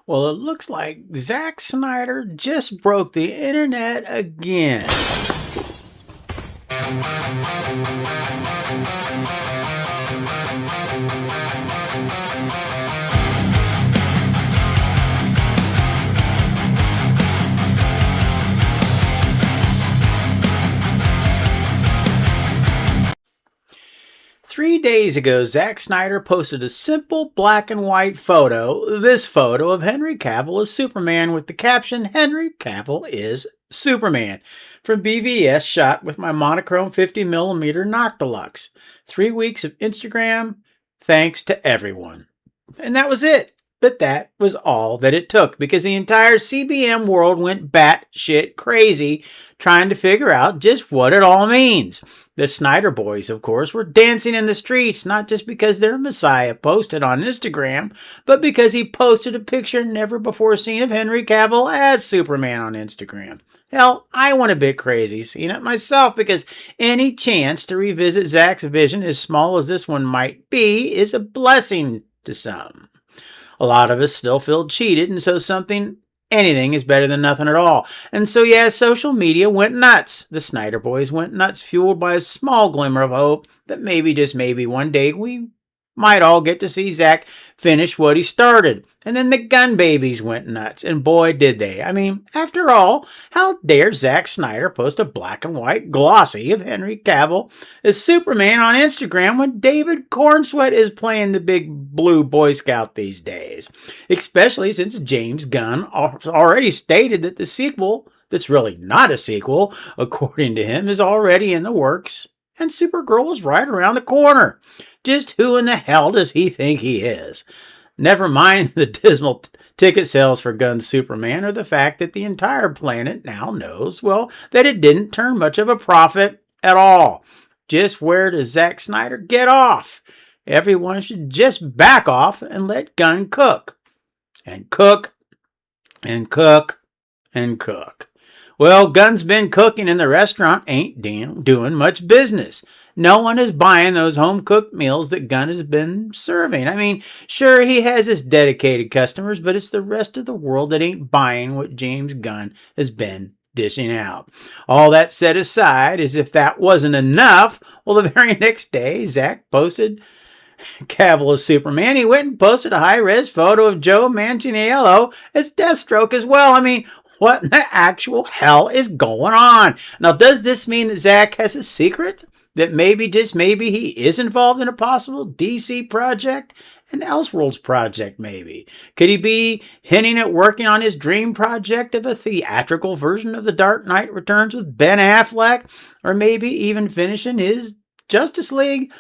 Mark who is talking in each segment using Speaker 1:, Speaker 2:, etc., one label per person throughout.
Speaker 1: Well, it looks like Zack Snyder just broke the internet again. 3 days ago, Zack Snyder posted a simple black and white photo, this photo of Henry Cavill as Superman with the caption, "Henry Cavill is Superman," from BVS, shot with my monochrome 50mm Noctilux. 3 weeks of Instagram, thanks to everyone. And that was it. But that was all that it took, because the entire CBM world went batshit crazy trying to figure out just what it all means. The Snyder boys, of course, were dancing in the streets, not just because their Messiah posted on Instagram, but because he posted a picture never before seen of Henry Cavill as Superman on Instagram. Hell, I went a bit crazy seeing it myself, because any chance to revisit Zack's vision, as small as this one might be, is a blessing to some. A lot of us still feel cheated, and so anything is better than nothing at all. And so, yeah, social media went nuts. The Snyder boys went nuts, fueled by a small glimmer of hope that maybe, just maybe, one day we might all get to see Zack finish what he started. And then the Gunn babies went nuts, and boy did they. I mean, after all, how dare Zack Snyder post a black and white glossy of Henry Cavill as Superman on Instagram when David Cornsweat is playing the big blue Boy Scout these days? Especially since James Gunn already stated that the sequel, that's really not a sequel, according to him, is already in the works, and Supergirl is right around the corner. Just who in the hell does he think he is? Never mind the dismal ticket sales for Gunn's Superman, or the fact that the entire planet now knows, well, that it didn't turn much of a profit at all. Just where does Zack Snyder get off? Everyone should just back off and let Gunn cook. And cook, and cook, and cook. Well, Gunn's been cooking, and the restaurant ain't doing much business. No one is buying those home-cooked meals that Gunn has been serving. I mean, sure, he has his dedicated customers, but it's the rest of the world that ain't buying what James Gunn has been dishing out. All that set aside, as if that wasn't enough, well, the very next day, Zack posted Cavill as Superman. He went and posted a high-res photo of Joe Manganiello as Dethstroke as well. I mean, what in the actual hell is going on? Now, does this mean that Zack has a secret? That maybe, just maybe, he is involved in a possible DC project? An Elseworlds project, maybe? Could he be hinting at working on his dream project of a theatrical version of The Dark Knight Returns with Ben Affleck? Or maybe even finishing his Justice League?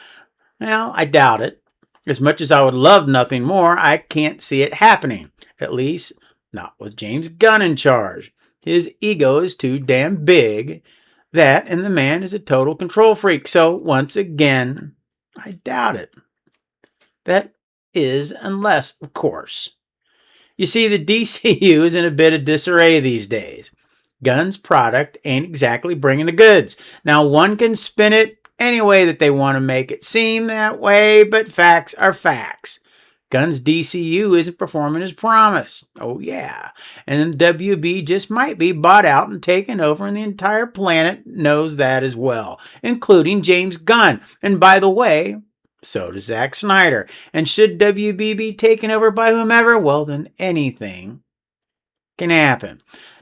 Speaker 1: Well, I doubt it. As much as I would love nothing more, I can't see it happening. At least, not with James Gunn in charge. His ego is too damn big. That, and the man is a total control freak. So, once again, I doubt it. That is, unless, of course. You see, the DCU is in a bit of disarray these days. Gunn's product ain't exactly bringing the goods. Now, one can spin it any way that they want to make it seem that way, but facts are facts. Gunn's DCU isn't performing as promised. Oh, yeah. And then WB just might be bought out and taken over, and the entire planet knows that as well, including James Gunn. And by the way, so does Zack Snyder. And should WB be taken over by whomever, well, then anything can happen.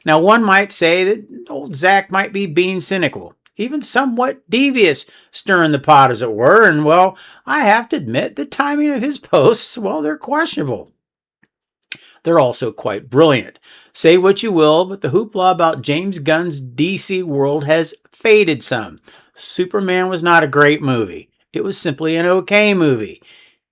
Speaker 1: Now, one might say that old Zack might be being cynical, even somewhat devious, stirring the pot, as it were, and, well, I have to admit the timing of his posts, well, they're questionable. They're also quite brilliant. Say what you will, but the hoopla about James Gunn's DC world has faded some. Superman was not a great movie. It was simply an okay movie.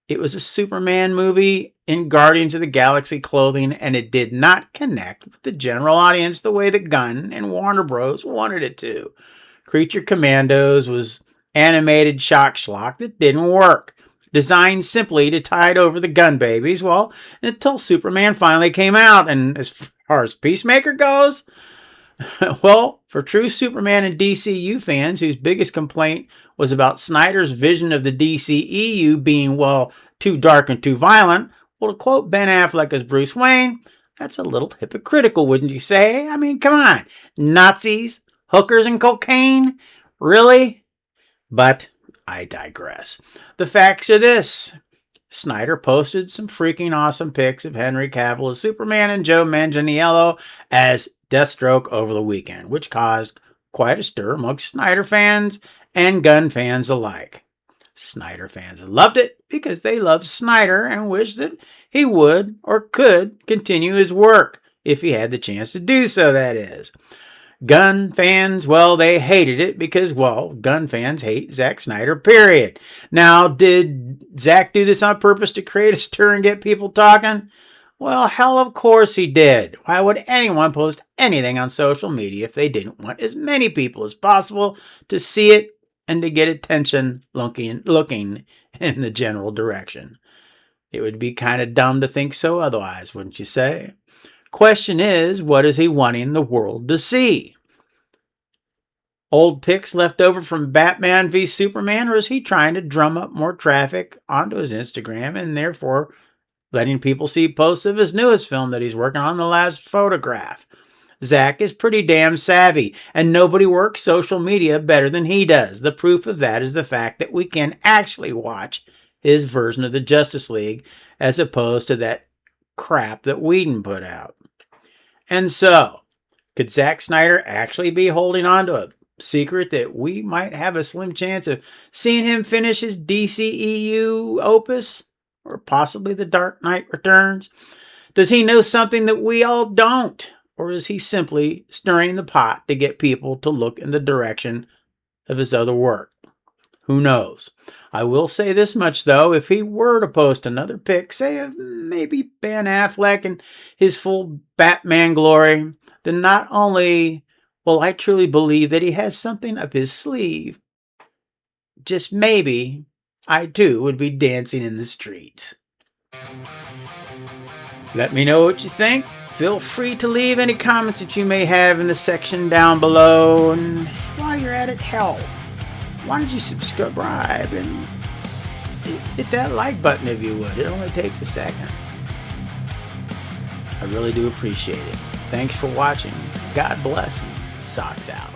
Speaker 1: It was a Superman movie in Guardians of the Galaxy clothing, and it did not connect with the general audience the way that Gunn and Warner Bros. Wanted it to. Creature Commandos was animated shock schlock that didn't work. Designed simply to tide over the Gunn babies, well, until Superman finally came out. And as far as Peacemaker goes, well, for true Superman and DCU fans whose biggest complaint was about Snyder's vision of the DCEU being, well, too dark and too violent, well, to quote Ben Affleck as Bruce Wayne, That's a little hypocritical, wouldn't you say? I mean, come on. Nazis, hookers, and cocaine? Really? But I digress. The facts are this. Snyder posted some freaking awesome pics of Henry Cavill as Superman and Joe Manganiello as Dethstroke over the weekend, which caused quite a stir amongst Snyder fans and Gunn fans alike. Snyder fans loved it because they love Snyder and wish that he would or could continue his work if he had the chance to do so, that is. Gunn fans, well, they hated it because, well, Gunn fans hate Zack Snyder, period. Now, did Zack do this on purpose to create a stir and get people talking? Well, hell, of course he did. Why would anyone post anything on social media if they didn't want as many people as possible to see it and to get attention looking in the general direction? It would be kind of dumb to think so otherwise, wouldn't you say? Question is, what is he wanting the world to see? Old pics left over from Batman v Superman, or is he trying to drum up more traffic onto his Instagram and therefore letting people see posts of his newest film that he's working on, The Last Photograph? Zack is pretty damn savvy, and nobody works social media better than he does. The proof of that is the fact that we can actually watch his version of the Justice League as opposed to that crap that Whedon put out. And so, could Zack Snyder actually be holding on to a secret that we might have a slim chance of seeing him finish his DCEU opus? Or possibly The Dark Knight Returns? Does he know something that we all don't? Or is he simply stirring the pot to get people to look in the direction of his other work? Who knows? I will say this much, though. If he were to post another pic, say of maybe Ben Affleck in his full Batman glory, then not only will I truly believe that he has something up his sleeve, just maybe I too would be dancing in the streets. Let me know what you think. Feel free to leave any comments that you may have in the section down below. And while you're at it, hell, why don't you subscribe and hit that like button if you would. It only takes a second. I really do appreciate it. Thanks for watching. God bless and socks out.